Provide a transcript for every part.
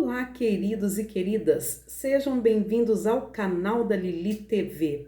Olá, queridos e queridas, sejam bem-vindos ao canal da Lili TV.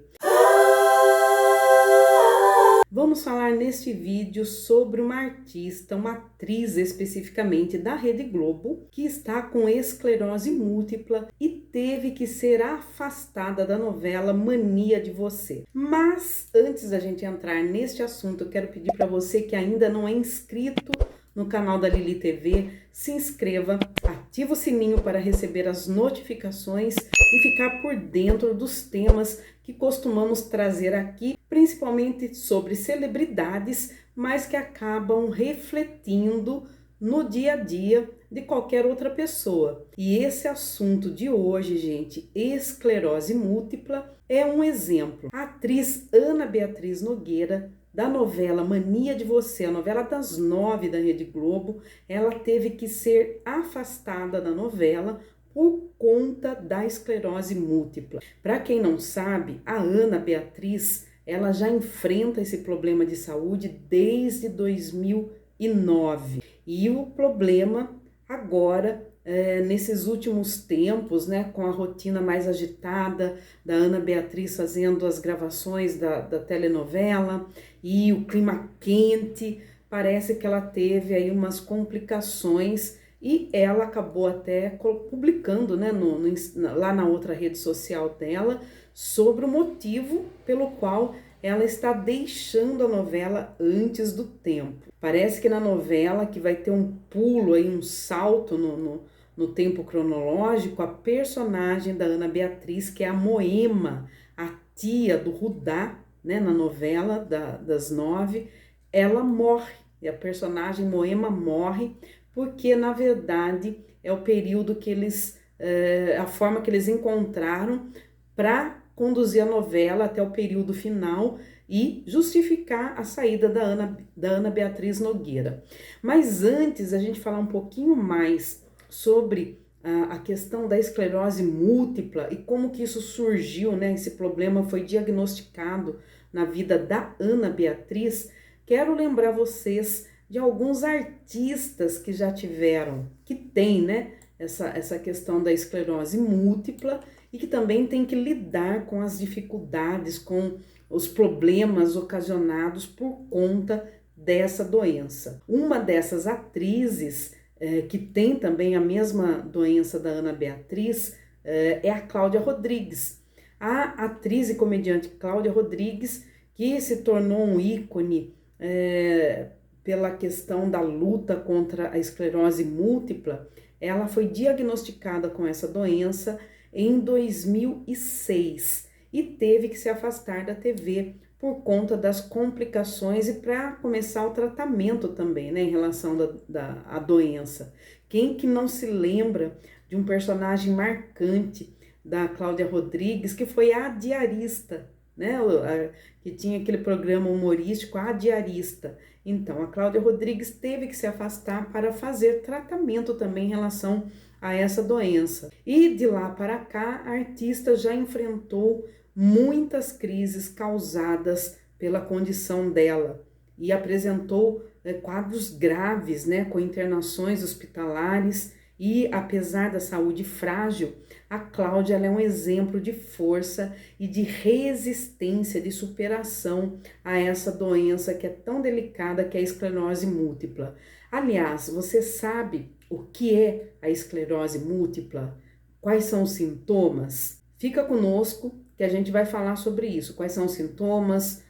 Vamos falar neste vídeo sobre uma artista, uma atriz especificamente da Rede Globo, que está com esclerose múltipla e teve que ser afastada da novela Mania de Você. Mas antes da gente entrar neste assunto, eu quero pedir para você que ainda não é inscrito no canal da Lili TV, se inscreva, ativa o sininho para receber as notificações e ficar por dentro dos temas que costumamos trazer aqui, principalmente sobre celebridades, mas que acabam refletindo no dia a dia de qualquer outra pessoa. E esse assunto de hoje, gente, esclerose múltipla, é um exemplo. A atriz Ana Beatriz Nogueira, da novela Mania de Você, a novela das 9 da Rede Globo, ela teve que ser afastada da novela por conta da esclerose múltipla. Para quem não sabe, a Ana Beatriz, ela já enfrenta esse problema de saúde desde 2009. E o problema agora, nesses últimos tempos, né, com a rotina mais agitada da Ana Beatriz fazendo as gravações da telenovela e o clima quente, parece que ela teve aí umas complicações e ela acabou até publicando, né, lá na outra rede social dela, sobre o motivo pelo qual ela está deixando a novela antes do tempo. Parece que na novela, que vai ter um pulo aí, um salto no tempo cronológico, a personagem da Ana Beatriz, que é a Moema, a tia do Rudá, né, na novela das 9, ela morre. E a personagem Moema morre porque, na verdade, é o período que eles, a forma que eles encontraram para conduzir a novela até o período final e justificar a saída da Ana Beatriz Nogueira. Mas antes, a gente falar um pouquinho mais sobre a questão da esclerose múltipla e como que isso surgiu, né? Esse problema foi diagnosticado na vida da Ana Beatriz. Quero lembrar vocês de alguns artistas que já tiveram, que tem, né, essa questão da esclerose múltipla e que também tem que lidar com as dificuldades, com os problemas ocasionados por conta dessa doença. Uma dessas atrizes que tem também a mesma doença da Ana Beatriz é a Cláudia Rodrigues. A atriz e comediante Cláudia Rodrigues, que se tornou um ícone pela questão da luta contra a esclerose múltipla, ela foi diagnosticada com essa doença em 2006 e teve que se afastar da TV por conta das complicações e para começar o tratamento também, né, em relação à doença. Quem que não se lembra de um personagem marcante da Cláudia Rodrigues, que foi a diarista, né, que tinha aquele programa humorístico, A Diarista. Então, a Cláudia Rodrigues teve que se afastar para fazer tratamento também em relação a essa doença. E de lá para cá, a artista já enfrentou muitas crises causadas pela condição dela e apresentou quadros graves, né, com internações hospitalares. E apesar da saúde frágil, a Cláudia ela é um exemplo de força e de resistência, de superação a essa doença que é tão delicada, que é a esclerose múltipla. Aliás, você sabe o que é a esclerose múltipla? Quais são os sintomas? Fica conosco que a gente vai falar sobre isso. Quais são os sintomas,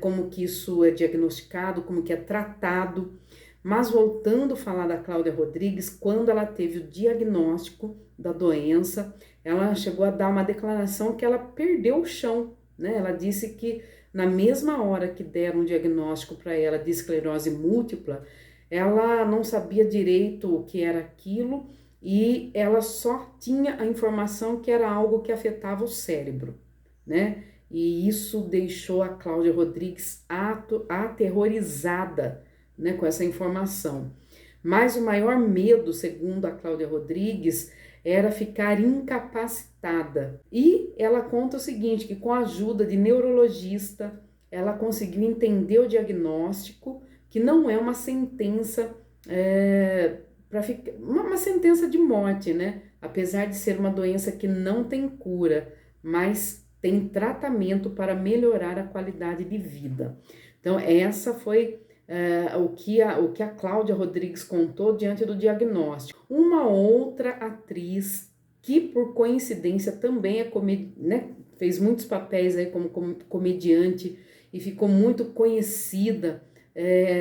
como que isso é diagnosticado, como que é tratado. Mas voltando a falar da Cláudia Rodrigues, quando ela teve o diagnóstico da doença, ela chegou a dar uma declaração que ela perdeu o chão, né? Ela disse que na mesma hora que deram um diagnóstico para ela de esclerose múltipla, ela não sabia direito o que era aquilo e ela só tinha a informação que era algo que afetava o cérebro, né? E isso deixou a Cláudia Rodrigues aterrorizada, né, com essa informação. Mas o maior medo, segundo a Cláudia Rodrigues, era ficar incapacitada. E ela conta o seguinte, que com a ajuda de neurologista, ela conseguiu entender o diagnóstico, que não é uma sentença para ficar uma sentença de morte, né? Apesar de ser uma doença que não tem cura, mas tem tratamento para melhorar a qualidade de vida. Então, essa foi o que a Cláudia Rodrigues contou diante do diagnóstico. Uma outra atriz que, por coincidência, também é né, fez muitos papéis aí como comediante e ficou muito conhecida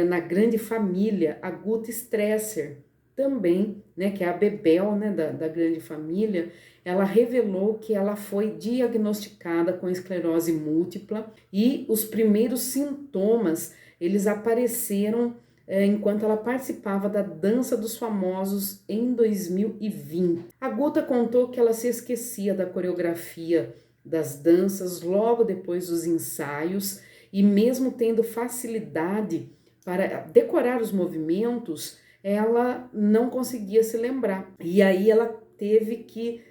na Grande Família, a Guta Stresser, também, né, que é a Bebel, né, da Grande Família. Ela revelou que ela foi diagnosticada com esclerose múltipla e os primeiros sintomas, eles apareceram enquanto ela participava da Dança dos Famosos em 2020. A Guta contou que ela se esquecia da coreografia das danças logo depois dos ensaios e mesmo tendo facilidade para decorar os movimentos, ela não conseguia se lembrar. E aí ela teve que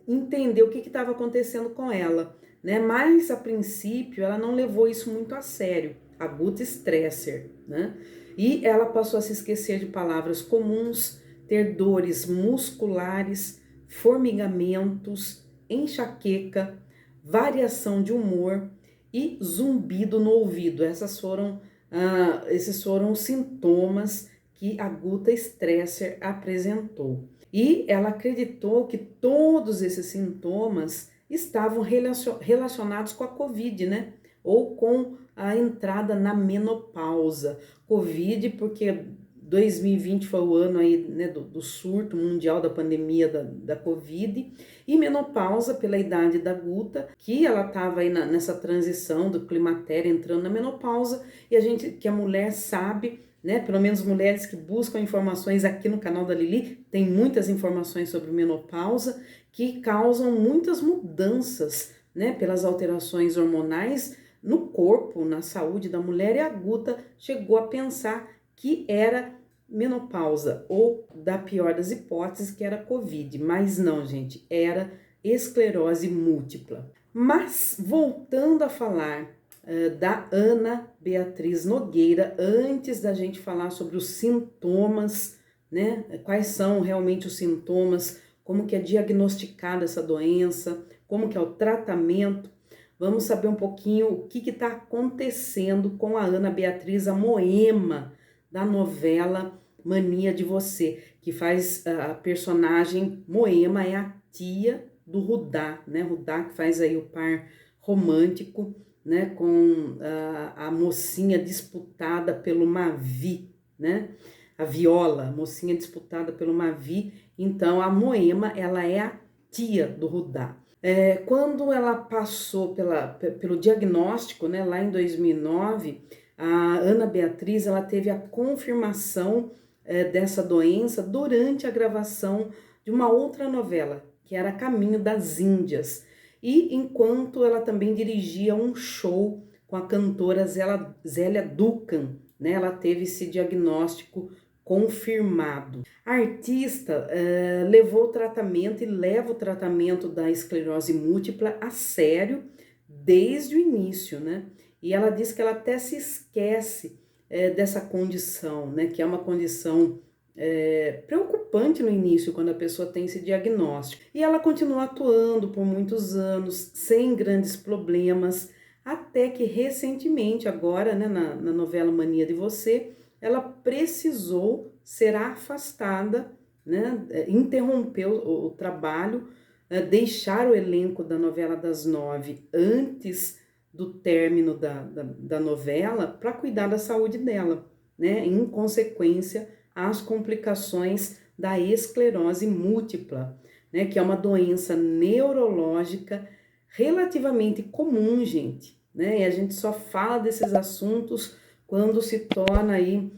entender o que estava acontecendo com ela, né? Mas a princípio ela não levou isso muito a sério, a Guta Stresser, né? E ela passou a se esquecer de palavras comuns, ter dores musculares, formigamentos, enxaqueca, variação de humor e zumbido no ouvido. Esses foram os sintomas que a Guta Stresser apresentou. E ela acreditou que todos esses sintomas estavam relacionados com a Covid, né? Ou com a entrada na menopausa. Covid, porque 2020 foi o ano aí, né, do surto mundial da pandemia da Covid, e menopausa pela idade da Guta, que ela estava aí nessa transição do climatério entrando na menopausa, e que a mulher sabe, né, pelo menos mulheres que buscam informações aqui no canal da Lili, tem muitas informações sobre menopausa, que causam muitas mudanças, né, pelas alterações hormonais no corpo, na saúde da mulher, e a Guta chegou a pensar que era menopausa, ou, da pior das hipóteses, que era Covid, mas não, gente, era esclerose múltipla. Mas, voltando a falar da Ana Beatriz Nogueira, antes da gente falar sobre os sintomas, né, quais são realmente os sintomas, como que é diagnosticada essa doença, como que é o tratamento, vamos saber um pouquinho o que está acontecendo com a Ana Beatriz, a Moema, da novela Mania de Você, que faz a personagem Moema, é a tia do Rudá, né? Rudá que faz aí o par romântico, né? Com a mocinha disputada pelo Mavi, né? A Viola, a mocinha disputada pelo Mavi. Então a Moema, ela é a tia do Rudá. Quando ela passou pelo diagnóstico, né? Lá em 2009, a Ana Beatriz, ela teve a confirmação dessa doença durante a gravação de uma outra novela, que era Caminho das Índias. E enquanto ela também dirigia um show com a cantora Zélia Duncan, né? Ela teve esse diagnóstico confirmado. A artista levou o tratamento e leva o tratamento da esclerose múltipla a sério desde o início, né? E ela diz que ela até se esquece dessa condição, né? Que é uma condição preocupante no início, quando a pessoa tem esse diagnóstico. E ela continua atuando por muitos anos, sem grandes problemas, até que recentemente, agora, né, na novela Mania de Você, ela precisou ser afastada, né? Interrompeu o trabalho, deixar o elenco da novela das 9 antes do término da novela para cuidar da saúde dela, né? Em consequência, às complicações da esclerose múltipla, né? Que é uma doença neurológica relativamente comum, gente, né? E a gente só fala desses assuntos quando se torna aí,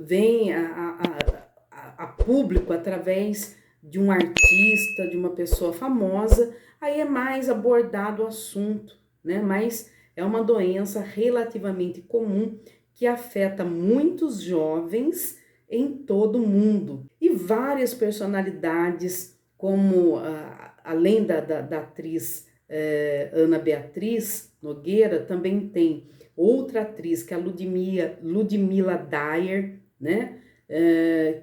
vem a público através de um artista, de uma pessoa famosa, aí é mais abordado o assunto, né? Mas é uma doença relativamente comum que afeta muitos jovens em todo o mundo. E várias personalidades, como além da atriz Ana Beatriz Nogueira, também tem outra atriz, que é a Ludmila Dyer, né?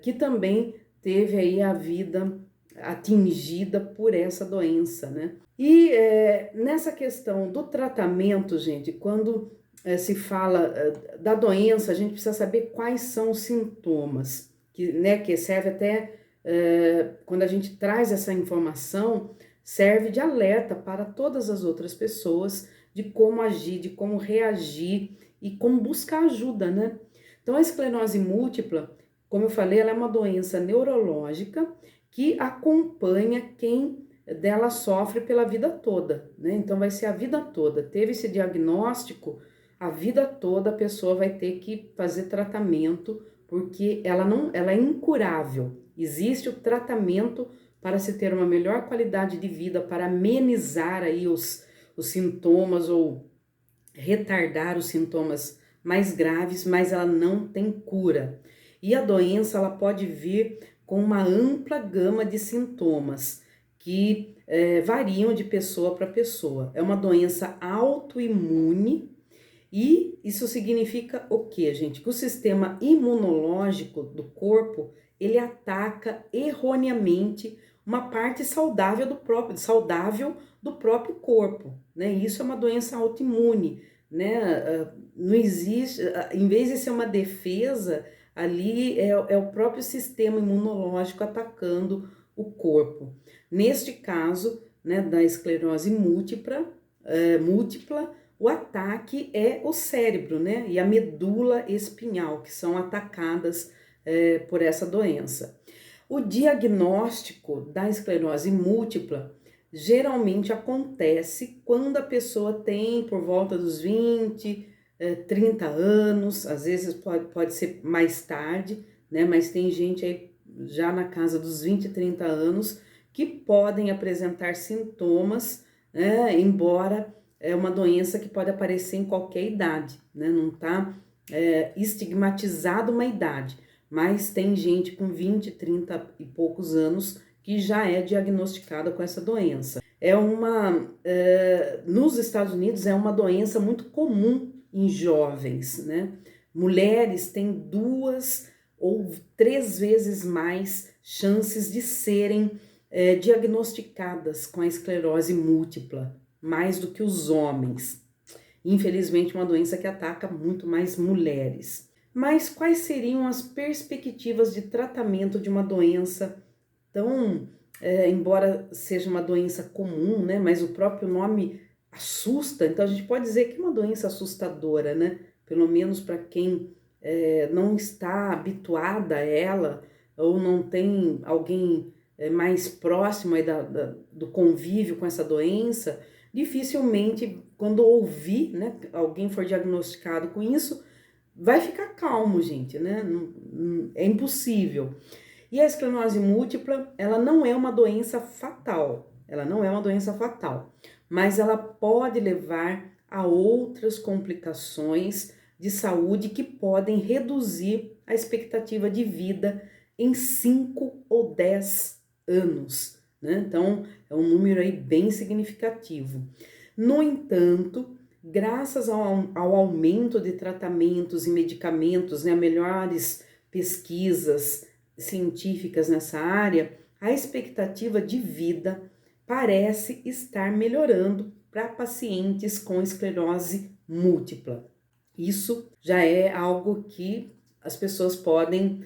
que também teve aí a vida atingida por essa doença, né? E nessa questão do tratamento, gente, quando se fala da doença, a gente precisa saber quais são os sintomas, que serve até, quando a gente traz essa informação, serve de alerta para todas as outras pessoas de como agir, de como reagir e como buscar ajuda, né? Então, a esclerose múltipla, como eu falei, ela é uma doença neurológica que acompanha quem dela sofre pela vida toda, né? Então, vai ser a vida toda. Teve esse diagnóstico, a vida toda a pessoa vai ter que fazer tratamento, porque ela é incurável. Existe o tratamento para se ter uma melhor qualidade de vida, para amenizar aí os sintomas ou retardar os sintomas mais graves, mas ela não tem cura. E a doença ela pode vir com uma ampla gama de sintomas que variam de pessoa para pessoa. É uma doença autoimune e isso significa o quê, gente? Que o sistema imunológico do corpo, ele ataca erroneamente uma parte saudável do próprio corpo, né? Isso é uma doença autoimune, né? Não existe, em vez de ser uma defesa, ali é o próprio sistema imunológico atacando o corpo. Neste caso, né, da esclerose múltipla, o ataque é o cérebro, né, e a medula espinhal, que são atacadas por essa doença. O diagnóstico da esclerose múltipla geralmente acontece quando a pessoa tem por volta dos 20, 30 anos, às vezes pode ser mais tarde, né, mas tem gente aí já na casa dos 20, 30 anos que podem apresentar sintomas, né, embora é uma doença que pode aparecer em qualquer idade, né, não está estigmatizado uma idade, mas tem gente com 20, 30 e poucos anos que já é diagnosticada com essa doença. Nos Estados Unidos é uma doença muito comum em jovens, né? Mulheres têm 2 ou 3 vezes mais chances de serem diagnosticadas com a esclerose múltipla, mais do que os homens. Infelizmente, uma doença que ataca muito mais mulheres. Mas quais seriam as perspectivas de tratamento de uma doença tão, embora seja uma doença comum, né, mas o próprio nome assusta, então a gente pode dizer que é uma doença assustadora, né, pelo menos para quem não está habituada a ela, ou não tem alguém mais próximo aí do convívio com essa doença, dificilmente quando ouvir, né, alguém for diagnosticado com isso, vai ficar calmo, gente, né, é impossível. E a esclerose múltipla, ela não é uma doença fatal, mas ela pode levar a outras complicações de saúde que podem reduzir a expectativa de vida em 5 ou 10 anos, né? Então, é um número aí bem significativo. No entanto, graças ao aumento de tratamentos e medicamentos, né, melhores pesquisas científicas nessa área, a expectativa de vida parece estar melhorando para pacientes com esclerose múltipla. Isso já é algo que as pessoas podem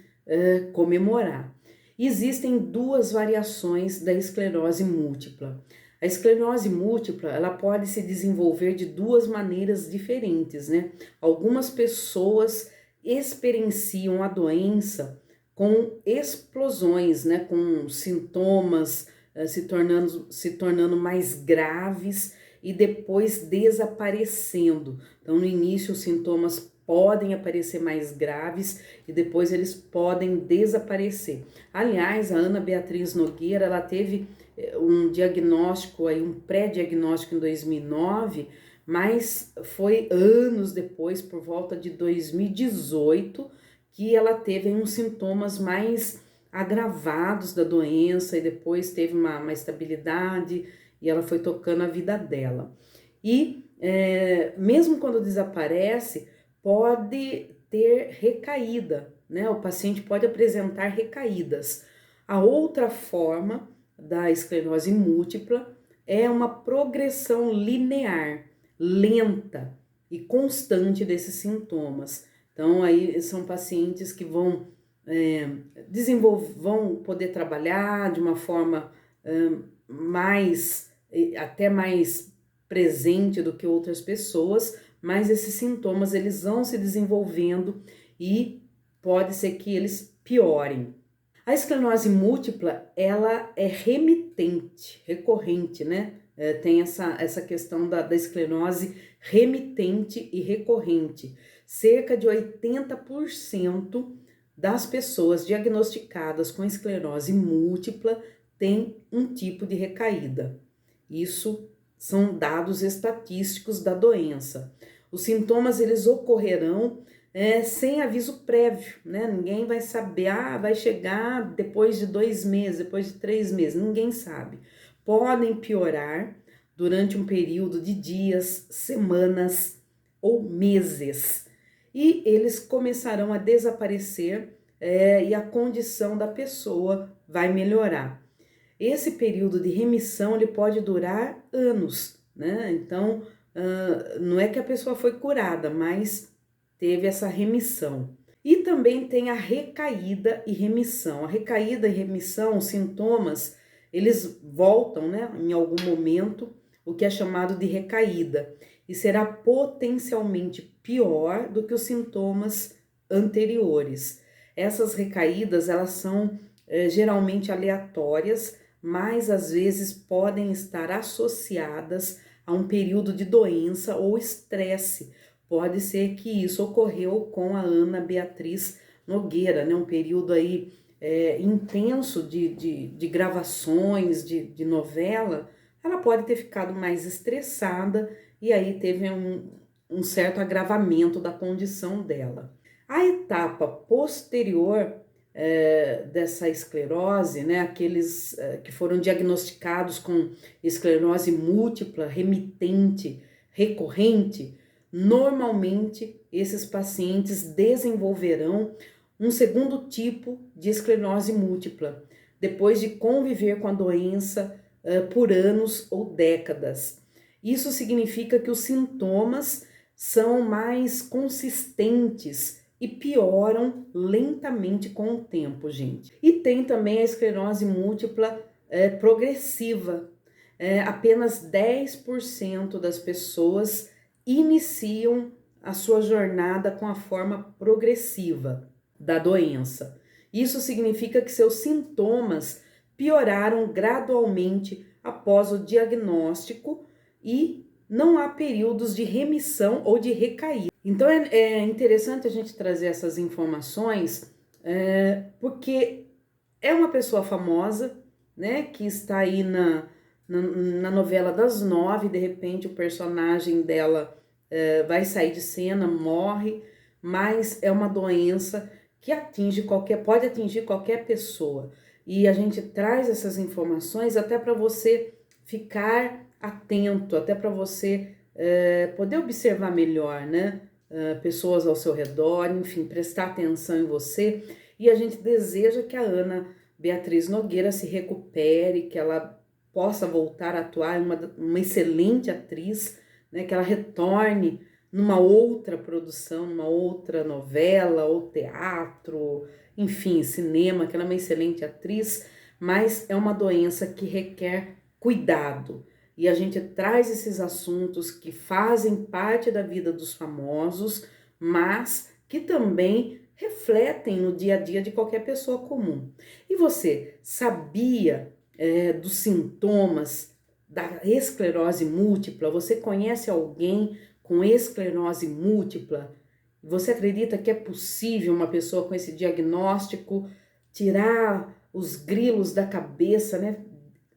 comemorar. Existem 2 variações da esclerose múltipla. A esclerose múltipla, ela pode se desenvolver de 2 maneiras diferentes, né? Algumas pessoas experienciam a doença com explosões, né, com sintomas se tornando mais graves e depois desaparecendo. Então, no início, os sintomas podem aparecer mais graves e depois eles podem desaparecer. Aliás, a Ana Beatriz Nogueira, ela teve um diagnóstico, aí, um pré-diagnóstico em 2009, mas foi anos depois, por volta de 2018, que ela teve uns sintomas mais agravados da doença e depois teve uma estabilidade e ela foi tocando a vida dela. E mesmo quando desaparece, pode ter recaída, né? O paciente pode apresentar recaídas. A outra forma da esclerose múltipla é uma progressão linear, lenta e constante desses sintomas. Então, aí são pacientes que vão vão poder trabalhar de uma forma até mais presente do que outras pessoas, mas esses sintomas eles vão se desenvolvendo e pode ser que eles piorem. A esclerose múltipla, ela é remitente, recorrente, né? Tem essa questão da esclerose remitente e recorrente. Cerca de 80% das pessoas diagnosticadas com esclerose múltipla tem um tipo de recaída. Isso são dados estatísticos da doença. Os sintomas eles ocorrerão sem aviso prévio, né? Ninguém vai saber, vai chegar depois de 2 meses, depois de 3 meses, ninguém sabe. Podem piorar durante um período de dias, semanas ou meses. E eles começarão a desaparecer e a condição da pessoa vai melhorar. Esse período de remissão ele pode durar anos, né? Então, não é que a pessoa foi curada, mas teve essa remissão. E também tem a recaída e remissão. A recaída e remissão, os sintomas, eles voltam, né, em algum momento, o que é chamado de recaída, e será potencialmente pior do que os sintomas anteriores. Essas recaídas, elas são geralmente aleatórias, mas às vezes podem estar associadas a um período de doença ou estresse. Pode ser que isso ocorreu com a Ana Beatriz Nogueira, né? Um período aí intenso de gravações, de novela. Ela pode ter ficado mais estressada e aí teve um certo agravamento da condição dela. A etapa posterior dessa esclerose, né, aqueles que foram diagnosticados com esclerose múltipla, remitente, recorrente, normalmente esses pacientes desenvolverão um segundo tipo de esclerose múltipla, depois de conviver com a doença por anos ou décadas. Isso significa que os sintomas são mais consistentes e pioram lentamente com o tempo, gente. E tem também a esclerose múltipla progressiva. Apenas 10% das pessoas iniciam a sua jornada com a forma progressiva da doença. Isso significa que seus sintomas pioraram gradualmente após o diagnóstico e não há períodos de remissão ou de recaída. Então é interessante a gente trazer essas informações porque é uma pessoa famosa, né, que está aí na novela das 9, de repente o personagem dela vai sair de cena, morre, mas é uma doença que pode atingir qualquer pessoa. E a gente traz essas informações até para você ficar atento, até para você poder observar melhor, né? Pessoas ao seu redor, enfim, prestar atenção em você. E a gente deseja que a Ana Beatriz Nogueira se recupere, que ela possa voltar a atuar, uma excelente atriz, né? Que ela retorne numa outra produção, numa outra novela ou teatro, enfim, cinema, que ela é uma excelente atriz, mas é uma doença que requer cuidado. E a gente traz esses assuntos que fazem parte da vida dos famosos, mas que também refletem no dia a dia de qualquer pessoa comum. E você sabia dos sintomas da esclerose múltipla? Você conhece alguém com esclerose múltipla? Você acredita que é possível uma pessoa com esse diagnóstico tirar os grilos da cabeça, né?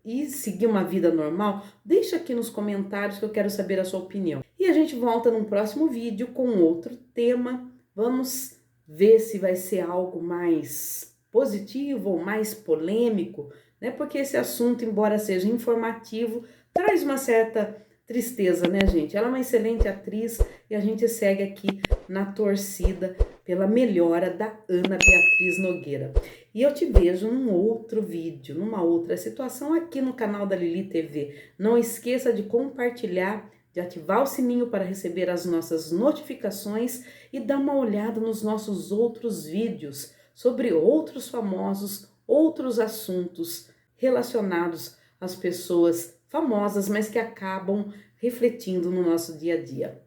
E seguir uma vida normal? Deixa aqui nos comentários que eu quero saber a sua opinião. E a gente volta num próximo vídeo com outro tema. Vamos ver se vai ser algo mais positivo ou mais polêmico, né? Porque esse assunto, embora seja informativo, traz uma certa tristeza, né, gente? Ela é uma excelente atriz e a gente segue aqui na torcida pela melhora da Ana Beatriz Nogueira. E eu te vejo num outro vídeo, numa outra situação aqui no canal da Lili TV. Não esqueça de compartilhar, de ativar o sininho para receber as nossas notificações e dar uma olhada nos nossos outros vídeos sobre outros famosos, outros assuntos relacionados às pessoas famosas, mas que acabam refletindo no nosso dia a dia.